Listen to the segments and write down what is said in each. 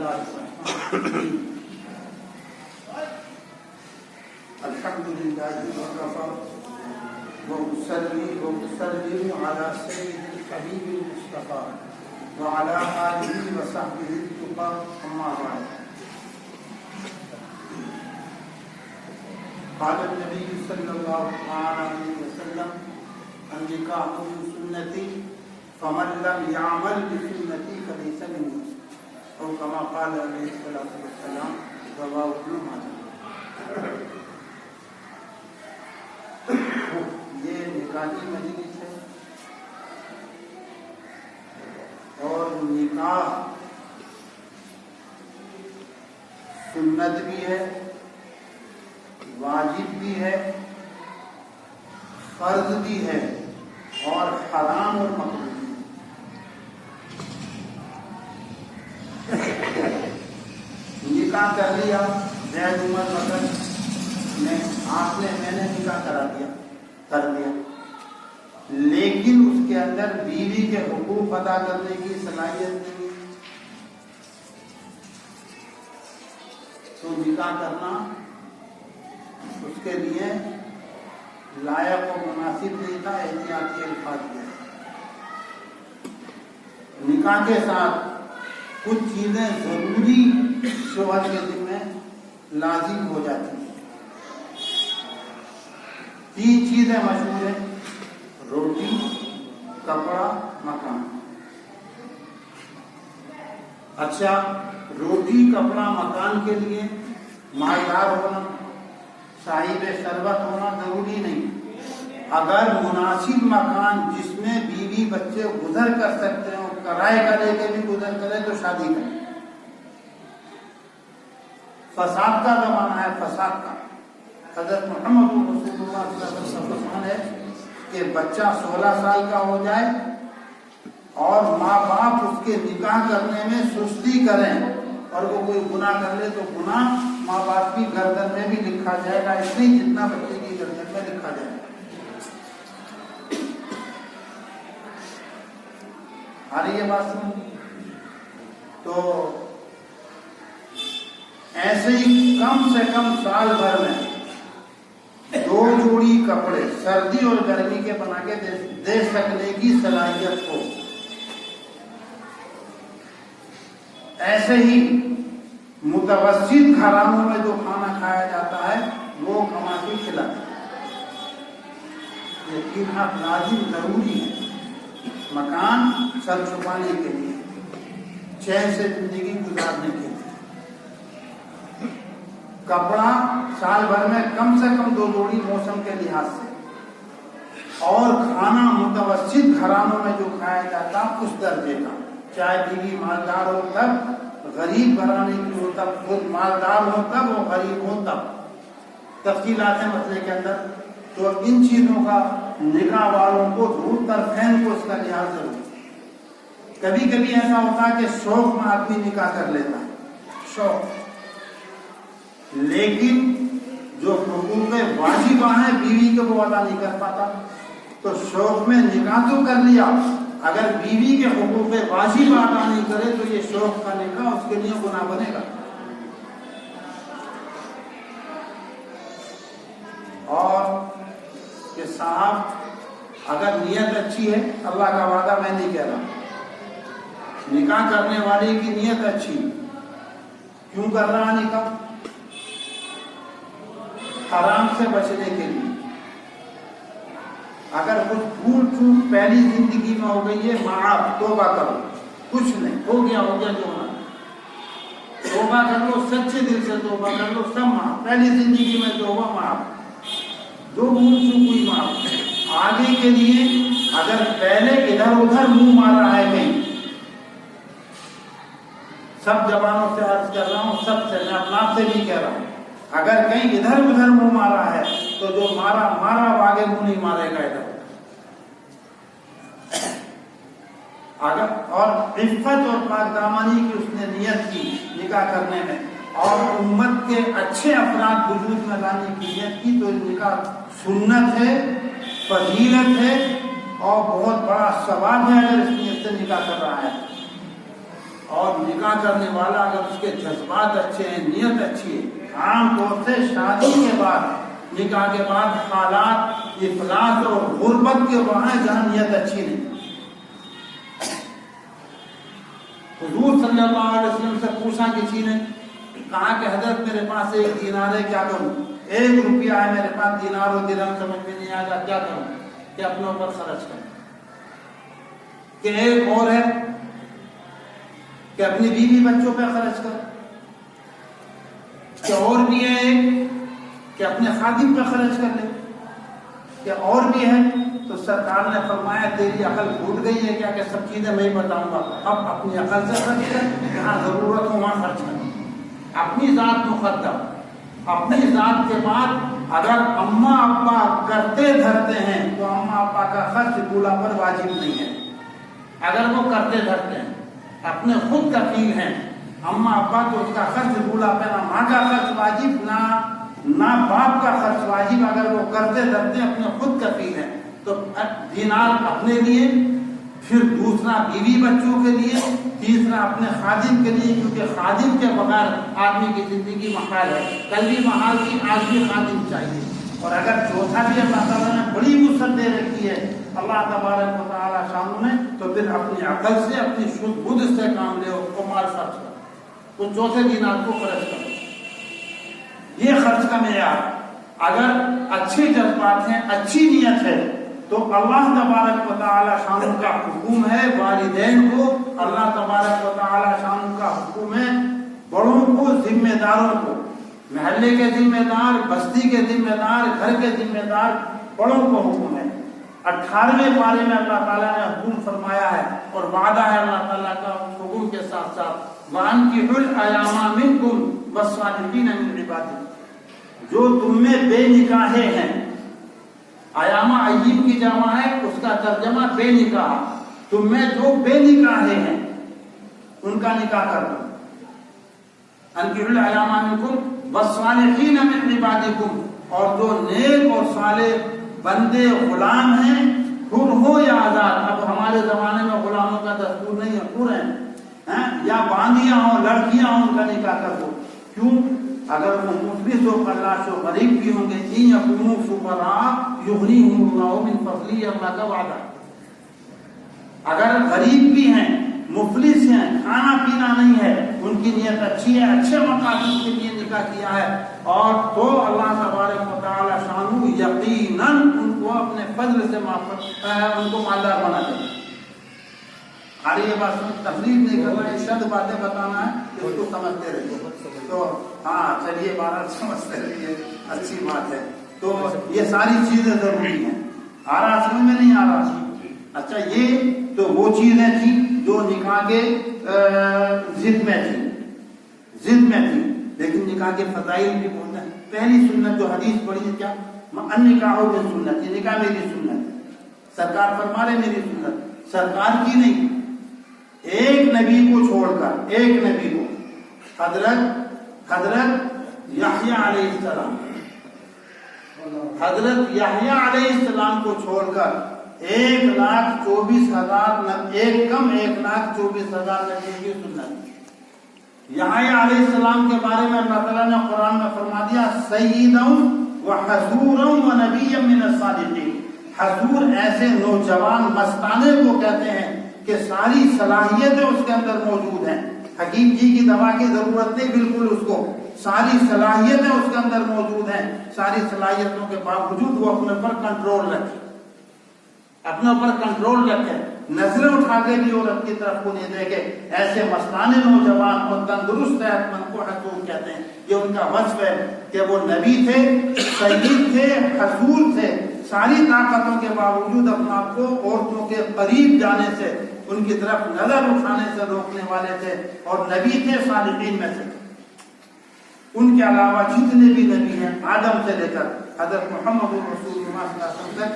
الله الرحمن الرحيم الحمد لله وكفى وأصلي وأسلم على سيد الحبيب المصطفى وعلى آله وصحبه التقى أما بعد. قال النبي صلى الله عليه وسلم النكاح من سنتي فمن لم يعمل بسنتي فليس مني او كما قال عليه الصلاة والسلام رواه ابن ماجہ. یہ نکاحی مجلس ہے اور نکاح سنت بھی ہے، واجب بھی ہے، فرض بھی ہے اور حرام اور مکروہ بھی ہے. نکاح کر لیا زید عمر مثلا میں نے نکاح کر دیا، لیکن اس کے اندر بیوی کے حقوق ادا کرنے کی صلاحیت نہیں، تو نکاح کرنا اس کے لیے لائق و مناسب نہیں تھا. احتیاطی الفاظ دیا. نکاح کے ساتھ کچھ چیزیں ضروری شوہر کے ذمہ لازم ہو جاتی ہیں. 3 چیزیں مشہور ہیں: روٹی، کپڑا، مکان. اچھا، روٹی کپڑا مکان کے لیے مالدار ہونا، صاحب ثروت ہونا ضروری نہیں. اگر مناسب مکان جس میں بیوی بچے گزر کر سکتے ہیں اور کرائے کا لے کے بھی گزر کرے تو شادی کریں. فساد کا زمانہ ہے، فساد کا. حضرت محمد رسول اللہ صلی اللہ علیہ وسلم ہے کہ بچہ 16 سال کا ہو جائے اور ماں باپ اس کے نکاح کرنے میں سستی کریں اور وہ کوئی گناہ کر لے تو گناہ ماں باپ کی گردن میں بھی لکھا جائے گا، اس لیے جتنا بچے کی گردن میں لکھا جائے گا. آ رہی ہے بات سمجھ؟ تو ایسے ہی کم سے کم سال بھر میں 2 جوڑی کپڑے سردی اور گرمی کے بنا کے دے سکنے کی صلاحیت ہو. ایسے ہی متوسط گھرانوں میں جو کھانا کھایا جاتا ہے وہ کما کے کھلاتے ہیں. لیکن لازم ضروری ہے مکان سر چھپانے کے لیے، چین سے زندگی گزارنے کے لیے. کپڑا سال بھر میں کم سے کم 2 جوڑی موسم کے لحاظ سے، اور کھانا متوسط گھرانوں میں جو کھایا جاتا اس درجے کا، چاہے بیوی مالدار ہو تب، غریب گھرانے کی ہو تب، خود مالدار ہو تب اور غریب ہو تب. تفصیلات ہیں مسئلے کے اندر. تو ان چیزوں کا نکاح والوں کو ضرور طرفین کو اس کا لحاظ ضرور. کبھی کبھی ایسا ہوتا ہے کہ شوق میں آدمی نکاح کر لیتا ہے، شوق، لیکن جو حقوق واجبہ ہیں بیوی کے وہ ادا نہیں کر پاتا. تو شوق میں نکاح تو کر لیا، اگر بیوی کے حقوق واجب ادا نہیں کرے تو یہ شوق کا نکاح اس کے لیے گناہ بنے گا. اور کہ صاحب اگر نیت اچھی ہے، اللہ کا وعدہ میں نہیں کہہ رہا، نکاح کرنے والے کی نیت اچھی، کیوں کر رہا نکاح؟ حرام سے بچنے کے لیے. اگر کچھ بھول چوک پہلی زندگی میں ہو گئی ہے، معاف، توبہ کرو، کچھ نہیں، ہو گیا جو ہونا، توبہ کر لو، سچے دل سے توبہ کر لو، سب معاف. پہلی زندگی میں جو ہوا معاف، 2 بھول چوک ہوئی معاف. آگے کے لیے اگر پہلے ادھر ادھر منہ مارا ہے کہیں، سب زبانوں سے عرض کر رہا ہوں، سب سے، میں اپنا آپ سے بھی کہہ رہا ہوں، اگر کہیں ادھر ادھر منہ مارا ہے تو جو مارا اب آگے منہ نہیں مارے گا ادھر. اور عفت اور پاک دامانی کی اس نے نیت کی نکاح کرنے میں، اور امت کے اچھے افراد وجود میں لانے کی نیت کی، تو نکاح سنت ہے، فضیلت ہے اور بہت بڑا ثواب ہے اگر اس نیت سے نکاح کر رہا ہے. اور نکاح کرنے والا اگر اس کے جذبات اچھے ہیں، نیت اچھی ہے، عام طور سے شادی کے بعد، نکاح کے بعد حالات افلاس اور غربت کے وہاں جہاں نیت اچھی نہیں۔ حضور صلی اللہ علیہ وسلم سے پوچھا کسی نے، کہا کہ حضرت میرے پاس ایک دینار ہے، کیا کروں؟ 1 روپیہ ہے میرے پاس، دینار و درہم سمجھ میں نہیں آئے گا، کیا کروں؟ کہ اپنے اوپر خرچ کروں۔ کہ ایک اور ہے کہ اپنی بیوی بچوں پہ خرچ کر، کہ اور بھی ہے ایک کہ اپنے خادم پہ خرچ کر لے، کہ اور بھی ہے۔ تو سرکار نے فرمایا تیری عقل پھوٹ گئی ہے کیا کہ سب چیزیں میں ہی بتاؤں گا؟ اب اپنی عقل سے خرچ کر، جہاں ضرورت ہو وہاں خرچ کر، اپنی ذات مقدم، اپنی ذات کے بعد اگر اماں ابا کرتے دھرتے ہیں تو اماں ابا کا خرچ دولہا پر واجب نہیں ہے۔ اگر وہ کرتے دھرتے ہیں، اپنے خود کفیل ہیں اماں ابا، تو اس کا خرچ دولہا پہ، نہ ماں کا خرچ واجب، نہ باپ کا خرچ واجب۔ اگر وہ کرتے دھرتے ہیں، اپنے خود کفیل ہیں، تو دینار اپنے لیے، پھر دوسرا بیوی بچوں کے لیے، تیسرا اپنے خادم کے لیے، کیونکہ خادم کے بغیر آدمی کی زندگی محال ہے۔ کل بھی محال تھی، آج بھی خادم چاہیے۔ اور اگر چوتھا بھی اللہ تعالیٰ نے بڑی وسعت دے رکھی ہے اللہ تبارک و تعالیٰ شانہ نے، تو پھر اپنی عقل سے، اپنی شدھ بدھ سے کام لے اور مال خرچ کرو، تو چوتھے دینار کو خرچ کرو۔ یہ خرچ کا معیار۔ اگر اچھے جذبات ہیں، اچھی نیت ہے، تو اللہ تبارک و تعالیٰ شانہ کا حکم ہے والدین کو، اللہ تبارک و تعالیٰ شانہ کا حکم ہے بڑوں کو، ذمہ داروں کو، محلے کے ذمہ دار، بستی کے ذمہ دار، گھر کے ذمہ دار، بڑوں کو حکم ہے۔ 18ویں پارے میں اللہ تعالیٰ نے حکم فرمایا ہے اور وعدہ ہے اللہ تعالیٰ کا حکم کے ساتھ ساتھ، وَأَنكِحُوا الْأَيَامَ مِنكُمْ وَالصَّالِحِينَ مِنْ عِبَادِكُمْ، جو تم میں بے نکاحے ہیں، ایامہ ایب کی جمع ہے، اس کا ترجمہ بے نکاح، تم میں جو بے نکاحے ہیں ان کا نکاح کر دو۔ انکحوا الایام منکم والصالحین من عبادکم، اور جو نیک اور صالح بندے غلام ہیں، حر ہو یا آزاد۔ اب ہمارے زمانے میں غلاموں کا دستور نہیں ہے، حر ہیں، یا باندیاں ہوں، لڑکیاں ہوں، ان کا نکاح کر دو۔ کیوں؟ اگر وہ مفلس و فلاس و غریب بھی ہوں گے، ان یکونوا فقراء یغنیہم اللہ من فضلہ، اللہ کا وعدہ۔ اگر غریب بھی ہیں، مفلس ہیں، کھانا پینا نہیں ہے، ان کی نیت اچھی ہے، اچھے مقاصد کے لیے نکاح کیا ہے، اور تو اللہ تبارک و تعالی شانہ یقیناً ان کو اپنے فضل سے ان کو مالدار بنا دے۔ یہ بات تفریح نہیں کرنا ہے، شد باتیں بتانا ہے کہ اس کو سمجھتے رہیے۔ تو ہاں چلیے، بات سمجھتے رہیے، اچھی بات ہے۔ تو یہ ساری چیزیں ضروری ہیں۔ آ رہا سمجھ میں نہیں آ رہا؟ اچھا، یہ تو وہ چیزیں تھیں جو نکاح کے ضد میں تھی، لیکن نکاح کے فضائل بھی بہت ہیں۔ پہلی سنت جو حدیث پڑھی ہے کیا؟ النکاح بالسنت، یہ نکاح میری سنت ہے، سرکار فرما رہے میری سنت، سرکار کی نہیں، ایک نبی کو چھوڑ کر، ایک نبی کو، حضرت یحییٰ علیہ السلام، حضرت یحییٰ علیہ السلام کو چھوڑ کر 1,24,000 نبی کی سنت۔ یحییٰ علیہ السلام کے بارے میں اللہ تعالیٰ نے قرآن میں فرما دیا، سیداً وحصوراً ونبیاً من الصالحین۔ حضور ایسے نوجوان مستانے کو کہتے ہیں کہ ساری صلاحیتیں اس کے اندر موجود ہیں، حکیم جی کی دوا کی ضرورت نہیں، بالکل اس کو ساری صلاحیتیں اس کے اندر موجود ہیں۔ ساری صلاحیتوں کے باوجود وہ اپنے پر کنٹرول رکھے، نظریں اٹھا کے بھی عورت کی طرف کو نہیں دیکھے۔ ایسے مستانے نوجوان اور تندرست صحت مند کو حضور کہتے ہیں۔ یہ ان کا وصف ہے کہ وہ نبی تھے، سید تھے، حضور تھے، ساری طاقتوں کے باوجود اپنے آپ کو عورتوں کے قریب جانے سے، ان کی طرف نظر اٹھانے سے روکنے والے تھے، اور نبی تھے، صالحین میں سے۔ ان کے علاوہ جتنے بھی نبی ہیں، آدم سے لے کر حضرت محمد رسول اللہ صلی اللہ علیہ وسلم تک،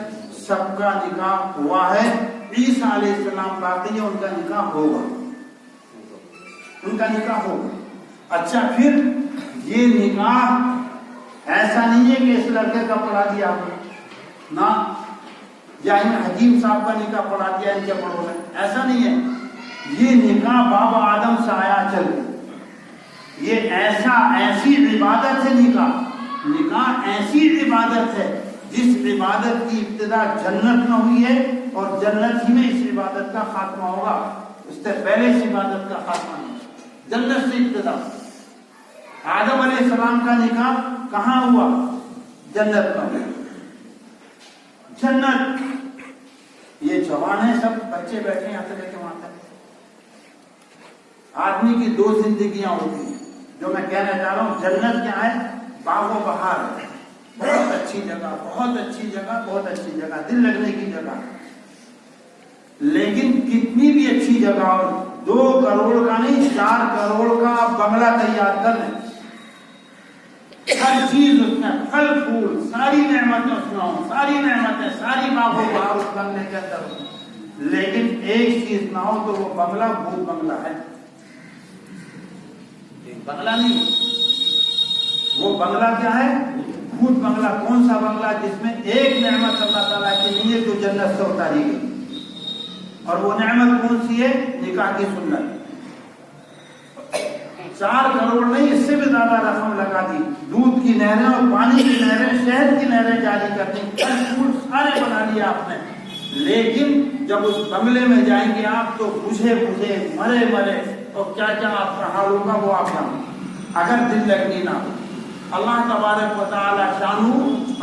سب کا نکاح ہوا ہے۔ عیسیٰ علیہ السلام باقی ہے، ان کا نکاح ہوگا، ان کا نکاح ہوگا۔ اچھا، پھر یہ نکاح ایسا نہیں ہے کہ اس لڑکے کا پڑھا دیا نہ، یا ان حکیم صاحب کا نکاح پڑھا دیا ان کے پڑھو میں، ایسا نہیں ہے۔ یہ نکاح بابا آدم سے آیا چل کے، یہ ایسی عبادت ہے نکاح ایسی عبادت ہے جس عبادت کی ابتدا جنت میں ہوئی ہے اور جنت ہی میں اس عبادت کا خاتمہ ہوگا، اس سے پہلے اس عبادت کا خاتمہ نہیں، جنت سے ابتدا۔ آدم علیہ السلام کا نکاح کہاں ہوا؟ جنت میں۔ جنت، یہ جوان ہیں سب بچے بیٹھے یہاں سے لے کے وہاں تک۔ آدمی کی دو زندگیاں ہوتی ہیں، جو میں کہنا چاہ رہا ہوں جنت کیا ہے؟ باغ و بہار ہے، بہت اچھی جگہ، بہت اچھی جگہ، بہت اچھی جگہ، دل لگنے کی جگہ۔ لیکن کتنی بھی اچھی جگہ ہو، 2 کروڑ کا نہیں 4 کروڑ کا آپ بنگلہ تیار کر لیں، ہر چیز اس میں، پھل پھول، ساری نعمتیں اس میں ہوں، ساری نعمتیں، ساری باغ و بہار اس بنگلے کے اندر ہوں، لیکن ایک چیز نہ ہو تو وہ بنگلہ بھوت بنگلہ ہے، بنگلہ نہیں، وہ بنگلہ کیا ہے؟ بھوت بنگلہ۔ کون سا بنگلہ؟ جس میں ایک نعمت اللہ تعالیٰ کی نہیں ہے تو جنت سے اتاری گئی، اور وہ نعمت کون سی ہے؟ نکاح کی سنت۔ 4 کروڑ نہیں، اس سے بھی زیادہ رقم لگا دی، دودھ کی نہریں اور پانی کی نہریں، شہد کی نہریں جاری کر دی، پھل پھول سارے بنا لیے آپ نے، لیکن جب اس بنگلے میں جائیں گے آپ تو بجھے مرے اور کیا کیا آپ کا حال ہوگا وہ آپ جانیں، اگر دل لگنی نہ ہو۔ اللہ تبارک و تعالی شانو،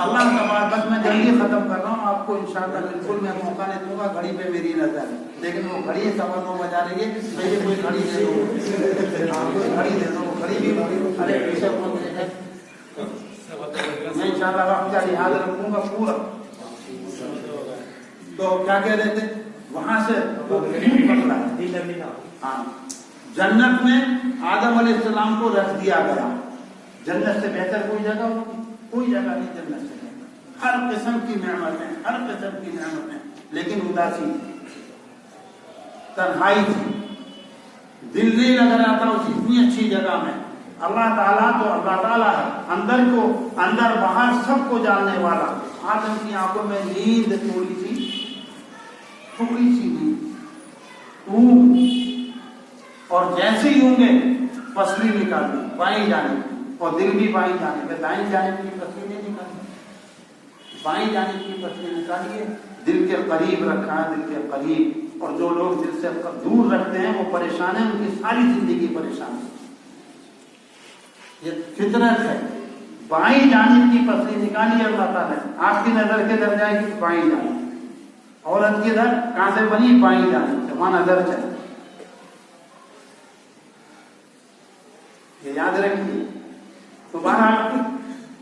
اللہ تبارک، بس میں جلدی ختم کر رہا ہوں، آپ کو انشاءاللہ بالکل میں موقع نہیں دوں گا، گھڑی پہ میری نظر، لیکن وہ گھڑی 9:15 بجا رہی ہے، مجھے کوئی گھڑی دے دو، گھڑی دے دو، گھڑی بھی ارے پیچھے کون دے گا؟ میں انشاءاللہ وقت کا لحاظ رکھوں گا پورا۔ تو کیا کہہ رہے تھے؟ وہاں سے ہاں، جنت میں آدم علیہ السلام کو رکھ دیا گیا، جنت سے بہتر کوئی جگہ ہوگی؟ کوئی جگہ نہیں جنت سے بہتر، ہر قسم کی نعمتیں، ہر قسم کی نعمتیں، لیکن اداسی، تنہائی تھی، دل نہیں لگ رہا تھا اس اتنی اچھی جگہ میں۔ اللہ تعالیٰ تو اللہ تعالیٰ ہے، اندر باہر سب کو جاننے والا۔ آدم کی آنکھوں میں نیند تھوڑی سی نیند، اور جیسے ہی ہوں گے پسلی نکالی بائیں جانب، اور دل بھی بائیں جانب ہے، دائیں جانب کی پسلی نہیں نکالی، بائیں جانب کی پسلی نکالیے، دل کے قریب رکھا ہے، دل کے قریب، اور جو لوگ دل سے دور رکھتے ہیں وہ پریشان ہیں، ان کی ساری زندگی پریشان ہے، یہ فطرت ہے۔ بائیں جانب کی پسلی نکالیے اللہ تعالیٰ، آپ کی نظر کے در جائے گی بائیں جانب، عورت کی در کہاں سے بنی؟ بائیں جانب سے، وہاں نظر چلے، یہ یاد رکھیے۔ تو بہرحال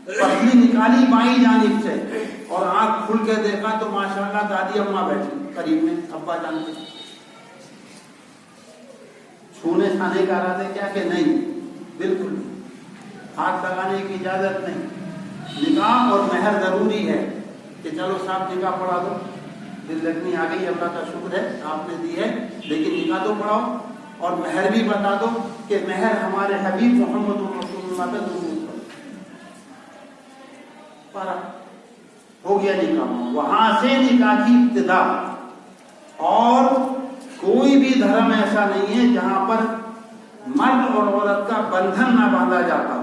پسلی نکالی بائیں جانب سے، اور آنکھ کھل کے دیکھا تو ماشاءاللہ دادی اماں بیٹھی قریب میں، ابا جان کے چھونے کھانے کا ارادہ کیا کہ نہیں، بالکل ہاتھ لگانے کی اجازت نہیں۔ نکاح اور مہر ضروری ہے کہ چلو صاحب نکاح پڑھا دو، دل لگنی آ گئی، اللہ کا شکر ہے آپ نے دی ہے، لیکن نکاح تو پڑھاؤ، اور مہر بھی بتا دو کہ مہر ہمارے حبیب محمد رسول اللہ کا ضرور پڑھا۔ ہو گیا نکاح، وہاں سے نکاح کی ابتدا۔ اور کوئی بھی دھرم ایسا نہیں ہے جہاں پر مرد اور عورت کا بندھن نہ باندھا جاتا ہو،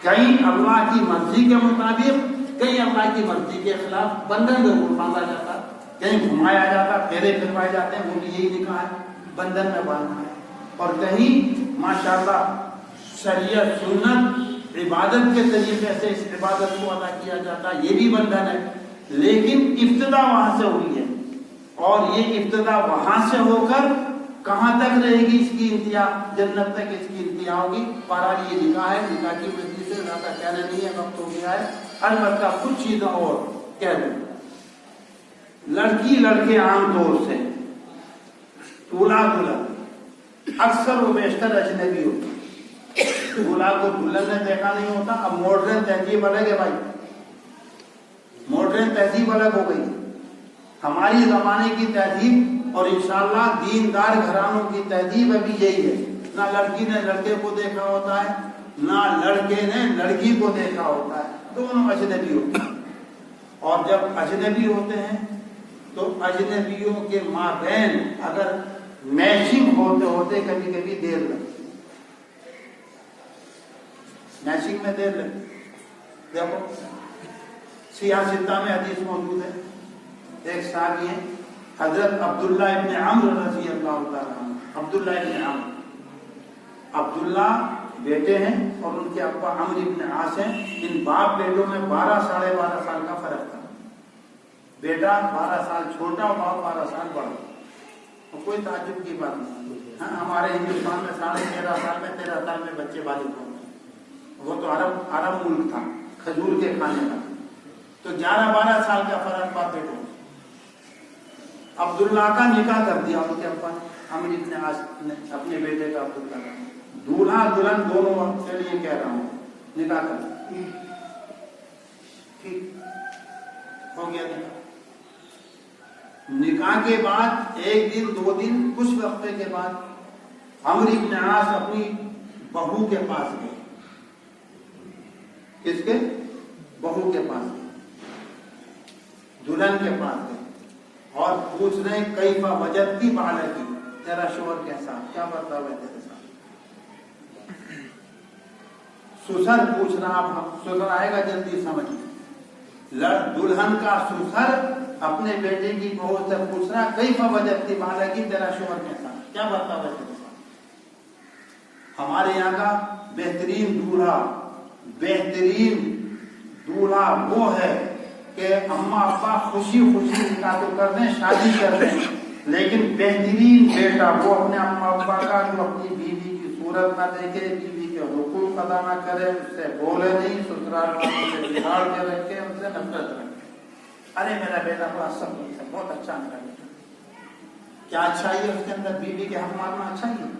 کہیں اللہ کی مرضی کے مطابق، کہیں اللہ کی مرضی کے خلاف بندھن ضرور باندھا جاتا، کہیں گھمایا جاتا، پھیرے پھروائے جاتے ہیں، وہ بھی یہی نکاح ہے، بندھن میں باندھنا ہے، اور کہیں ماشاءاللہ شریعت سنت عبادت کے طریقے سے اس عبادت کو ادا کیا جاتا ہے، یہ بھی بندھن ہے، لیکن ابتدا وہاں سے ہوئی ہے، اور یہ ابتدا وہاں سے ہو کر کہاں تک رہے گی اس کی انتہا؟ جنت تک اس کی انتہا ہوگی۔ بہرحال یہ نکاح ہے، نکاح کی مجلس سے زیادہ کہنا نہیں ہے، وقت ہو گیا ہے، البتہ کچھ چیزیں اور کہہ دوں۔ لڑکی لڑکے عام طور سے دولہا دلہن اکثر و بیشتر اجنبی ہوتی، دولہا کو دلہن نے دیکھا نہیں ہوتا۔ اب ماڈرن تہذیب الگ ہے بھائی، ماڈرن تہذیب الگ ہو گئی، ہماری زمانے کی تہذیب اور انشاءاللہ دیندار گھرانوں کی تہذیب ابھی یہی ہے، نہ لڑکی نے لڑکے کو دیکھا ہوتا ہے، نہ لڑکے نے لڑکی کو دیکھا ہوتا ہے، دونوں اجنبی ہوتے ہیں، اور جب اجنبی ہوتے ہیں تو اجنبیوں کے مابین اگر میچنگ ہوتے ہوتے کبھی کبھی دیر لگتی، میچنگ میں دیر لگتی. دیکھو سیاستہ میں حدیث موجود ہے، ایک صحابی ہیں حضرت عبداللہ ابن عمرو رضی اللہ تعالیٰ عنہ. عبداللہ ابن عمرو، عبداللہ بیٹے ہیں اور ان کے ابا عمرو ابن عاص ہیں. ان باپ بیٹوں میں 12 ساڑھے 12 سال کا فرق تھا. بیٹا 12 سال چھوٹا اور باپ 12 سال بڑا. اور کوئی تعجب کی بات نہیں. ہاں ہمارے ہندوستان میں 13.5 سال میں 13 سال میں بچے بالغ ہو گئے. وہ تو عرب ملک تھا کھجور کے کھانے کا. تو 11-12 سال کا فرق باپ بیٹوں. عبداللہ کا نکاح کر دیا ان کے ابا عمرو ابن عاص نے اپنے بیٹے کا عبداللہ کا. دولہا دلہن دونوں کے لیے کہہ رہا ہوں نکاح کر دیا. ٹھیک ہو گیا نکاح. نکاح کے بعد 1 دن 2 دن کچھ وقفے کے بعد عمرو ابن عاص اپنی بہو کے پاس گئے. کس کے؟ بہو کے پاس گئے، دلہن کے پاس گئے اور پوچھ رہے کیف وجدتی بالکی، تیرا شوہر کیسا، کیا برتاؤ ہے تیرے ساتھ. سسر پوچھ رہا. اب سسر آئے گا جلدی سمجھ. دلہن کا سسر اپنے بیٹے کی بہو سے پوچھ رہا کیف وجدتی بالکی، تیرا شوہر کیسا، کیا برتاؤ ہے تیرے ساتھ. ہمارے یہاں کا بہترین دولہا وہ ہے کہ اماں ابا خوشی خوشی نکاح تو کر دیں، شادی کر دیں، لیکن بہترین بیٹا وہ اپنے اماں ابا کا جو اپنی بیوی کی صورت نہ دیکھے، بیوی کے حقوق ادا نہ کرے، اس سے بولے نہیں، سسرال والوں سے بگاڑ کے رکھے، ان سے نفرت رکھے. ارے میرا بیٹا بڑا سب ہے، بہت اچھا میرا بیٹا. کیا اچھائی ہے اس کے اندر؟ بیوی کے حق مارنا اچھائی ہے.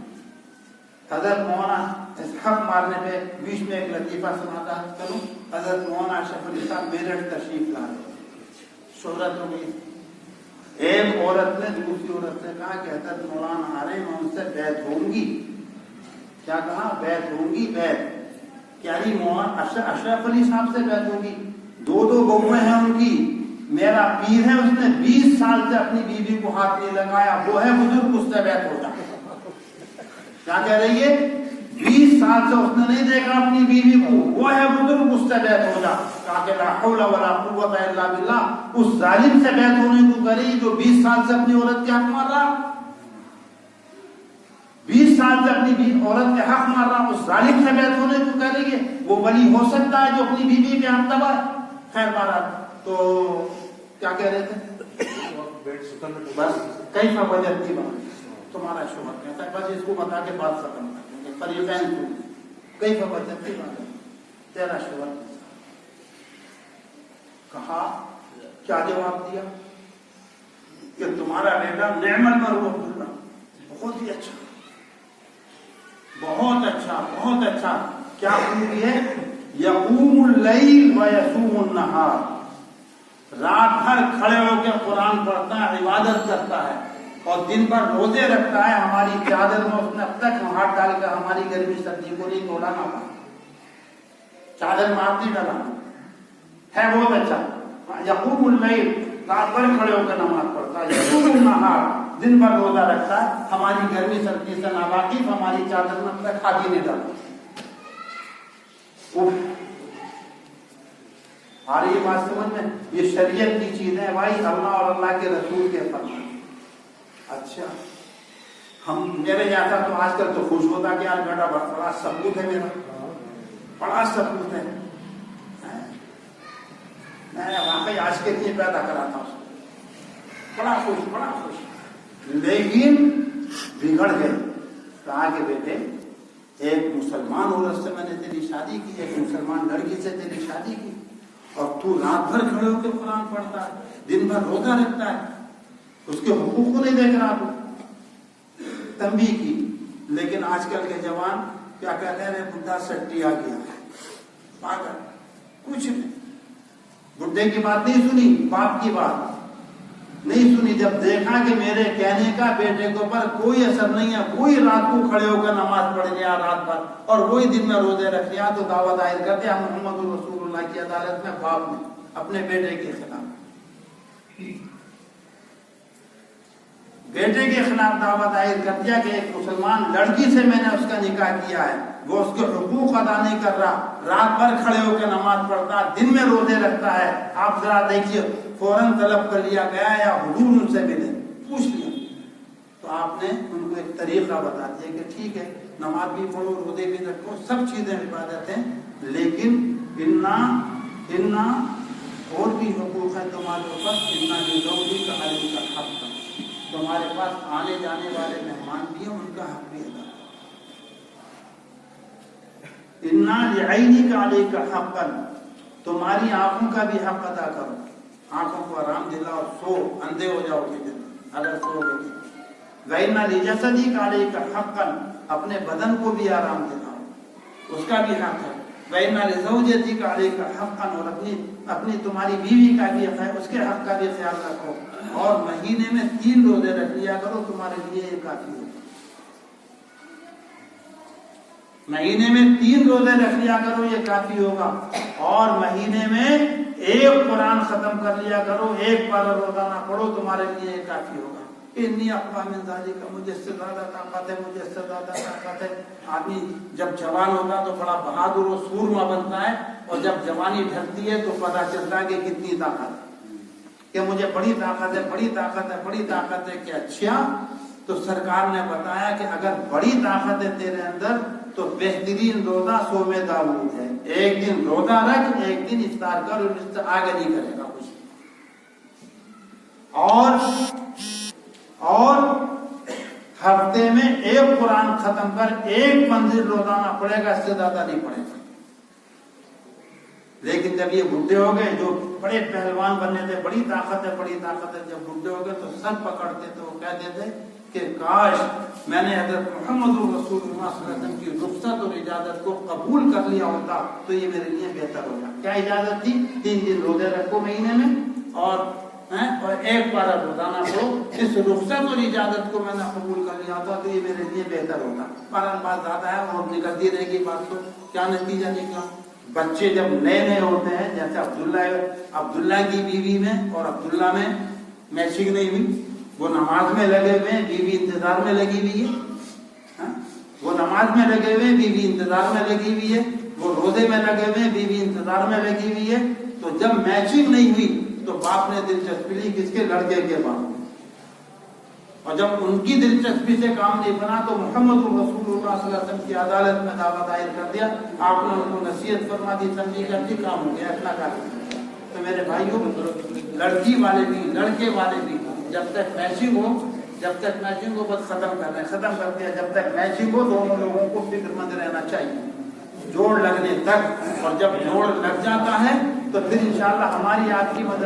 حضرت مولانا اس حق مارنے پہ بیچ میں ایک لطیفہ سناتا کروں. حضرت مولانا اشرف علی صاحب میرٹھ تشریف لا رہے، شہرت ہو گئی. ایک عورت نے دوسری عورت سے کہا کہ حضرت مولانا آ رہے ہیں، میں ان سے بیعت ہوں گی. کیا کہا؟ بیعت ہوں گی. بیعت کیا جی؟ مولانا اشرف علی صاحب سے بیعت ہوگی. 2 بہویں ہیں ان کی. میرا پیر ہے، اس نے 20 سال سے اپنی بیوی کو ہاتھ نہیں لگایا، وہ ہے بزرگ، اس سے بیعت ہوتا. کیا کہہ رہی ہے؟ 20 سال سے اس نے نہیں دیکھا اپنی بیوی کو، وہ ہے بزرگ، اس سے بیعت ہو جا. کہا کہ لا حول ولا قوت الا باللہ. اس ظالم سے بیعت ہونے کو کری جو 20 سال سے اپنی عورت کے حق مار رہا. 20 سال سے اپنی عورت کے حق مار رہا، اس ظالم سے بیعت ہونے کو کرے گی. وہ ولی ہو سکتا ہے جو اپنی بیوی کے حق دبا. خیر بہرحال تو کیا کہہ رہے تھے؟ بس کیف وجدتی بالکی، تمہارا شوہر کہتا ہے. بس اس کو بتا کے بات ختم کر دیں. فریقین کو کیف وجدتی بالکی، تیرا شوہر کہا. کیا جواب دیا؟ کہ تمہارا بیٹا نعم المرء عبداللہ، بہت ہی اچھا، بہت اچھا، بہت اچھا. کیا خوبی ہے؟ یقوم اللیل و یصوم النہار، رات بھر کھڑے ہو کے قرآن پڑھتا ہے، عبادت کرتا ہے اور دن بھر روزے رکھتا ہے. ہماری چادر میں اس نے اب تک ہاتھ ڈال کر ہماری گرمی سردی کو نہیں توڑا نہ پا، چادر میں ہاتھ نہیں ڈالا ہے. بہت اچھا. یقوم اللیل، رات بھر کھڑے ہو کر نماز پڑھتا ہے. یصوم النہار، دن بھر روزہ رکھتا ہے. ہماری گرمی سردی سے ناواقف، ہماری چادر میں اب تک ہاتھ ہی نہیں ڈالا. آ رہی ہے بات سمجھ میں؟ یہ شریعت کی چیز ہے بھائی، اللہ اور اللہ کے رسول کے فرمان. اچھا ہم میرے جیسا تو آج کل تو خوش ہوتا کہ یار بیٹا بڑا ثبوت ہے، میرا بڑا ثبوت ہے. میں واقعی آج کے لیے پیدا کراتا ہوں، بڑا خوش، بڑا خوش. لیکن بگڑ گئے. کہا کہ بیٹے ایک مسلمان عورت سے میں نے تیری شادی کی، ایک مسلمان لڑکی سے تیری شادی کی، اور تو رات بھر کھڑے ہو کے قرآن پڑھتا ہے، دن بھر روزہ رکھتا ہے، اس کے حقوق کو نہیں دیکھ رہا. تو تنبیہ کی. لیکن آج کل کے جوان کیا کہتے ہیں؟ بڈھا سٹی آ گیا ہے، پاگل، کچھ نہیں. بڈھے کی بات نہیں سنی، باپ کی بات نہیں سنی. جب دیکھا کہ میرے کہنے کا بیٹے کے اوپر کوئی اثر نہیں ہے، وہی رات کو کھڑے ہو کر نماز پڑھ لیا رات بھر اور وہی دن میں روزے رکھ لیا، تو دعویٰ دائر کر دیا محمد رسول اللہ کی عدالت میں باپ نے اپنے بیٹے کے خلاف. بیٹے کے خلاف دعویٰ دائر کر دیا کہ ایک مسلمان لڑکی سے میں نے اس کا نکاح کیا ہے، وہ اس کے حقوق ادا نہیں کر رہا، رات بھر کھڑے ہو کے نماز پڑھتا ہے، دن میں روزے رکھتا ہے، آپ ذرا دیکھیے فوراً طلب کر لیا گیا یا حضور ان سے ملے، پوچھ لیا، تو آپ نے ان کو ایک طریقہ بتا دیا کہ ٹھیک ہے نماز بھی پڑھو، روزے بھی رکھو، سب چیزیں عبادت ہیں، لیکن انا اور بھی حقوق ہیں تمہارے اوپر، انا لزوجی کا علی کا حق، تمہارے پاس آنے جانے والے مہمان بھی ہیں، ان کا حق بھی ادا کرو، انا لعینی کا علی کا حقا، تمہاری آنکھوں کا بھی حق ادا کرو، آنکھوں کو آرام دلاؤ، سو اندھے ہو جاؤ گے اگر سو گے، وَإِنَّ لِجَسَدِكَ عَلَيْكَ حَقًّا، اپنے بدن کو بھی آرام دلاؤ، اس کا بھی حق ہے، وَإِنَّ لِزَوْجَتِكَ عَلَيْكَ حَقًّا، اور اپنی تمہاری بیوی کا بھی حق ہے، اس کے حق کا بھی خیال رکھو، اور مہینے میں 3 روزے رکھ لیا کرو، تمہارے لیے یہ کافی ہوگا، مہینے میں 3 روزے رکھ لیا کرو، یہ کافی ہوگا، اور مہینے میں 1 قرآن ختم کر لیا کرو، 1 پارہ روزانہ پڑھو، تمہارے لیے یہ کافی ہوگا، انی اقوی من ذالک، مجھے اس سے زیادہ طاقت ہے، مجھے اس سے زیادہ طاقت ہے۔ آدمی جب جوان ہوگا تو بڑا بہادر و سورما بنتا ہے، اور جب جوانی ڈھلتی ہے تو پتہ چلتا ہے کہ کتنی طاقت ہے، کہ مجھے بڑی طاقت ہے، بڑی طاقت ہے، بڑی طاقت ہے، کہ اچھا، تو سرکار نے بتایا کہ اگر بڑی طاقت ہے تیرے اندر تو بہترین روزہ صوم داؤد ہے، ایک دن روزہ رکھ، ایک دن افطار کر، اور اس سے آگے نہیں کرے گا کچھ، اور ہفتے میں 1 قرآن ختم کر، 1 منزل روزانہ پڑھے گا، اس سے زیادہ نہیں پڑھے گا۔ لیکن جب یہ بڈھے ہو گئے، جو بڑے پہلوان بننے تھے، بڑی طاقت ہے، بڑی طاقت ہے، جب بڈھے ہو گئے تو سر پکڑتے تھے، وہ کہتے تھے کہ کاش میں نے حضرت محمد رسول اللہ صلی اللہ علیہ وسلم کی رخصت اور اجازت کو قبول کر لیا ہوتا تو یہ میرے لیے بہتر ہوتا۔ کیا اجازت تھی؟ 3 دن روزے رکھو مہینے میں، اور 1 پارہ روزانہ پڑھو، اس رخصت اور اجازت کو میں نے قبول کر لیا ہوتا تو یہ میرے لیے بہتر ہوتا۔ بہرحال بات زیادہ ہے اور نکلتی رہے گی بات، تو کیا نتیجہ نکلا؟ بچے جب نئے ہوتے ہیں، جیسے عبداللہ کی بیوی میں اور عبداللہ میں میچنگ نہیں ہوئی، وہ نماز میں لگے ہوئے ہیں، بیوی انتظار میں لگی ہوئی ہے، وہ نماز میں لگے ہوئے ہیں، بیوی انتظار میں لگی ہوئی ہے، وہ روزے میں لگے ہوئے ہیں، بیوی انتظار میں لگی ہوئی ہے، تو جب میچنگ نہیں ہوئی تو باپ نے دلچسپی لی کس کے؟ لڑکے کے باپ، اور جب ان کی دلچسپی سے کام نہیں بنا تو محمد رسول اللہ صلی اللہ علیہ وسلم کی عدالت میں دعویٰ دائر کر دیا، آپ نے ان کو نصیحت فرما دی، سمجھی کر دی، کام ہو گیا، اتنا کافی۔ تو میرے بھائیوں، لڑکی والے بھی لڑکے والے بھی جب تک میچنگ ہو بس ختم کر دیا، جب تک میچنگ ہو دونوں لوگوں کو فکر مند رہنا چاہیے جوڑ لگنے تک، اور جب جوڑ لگ جاتا ہے تو پھر انشاءاللہ ہماری آپ کی مدد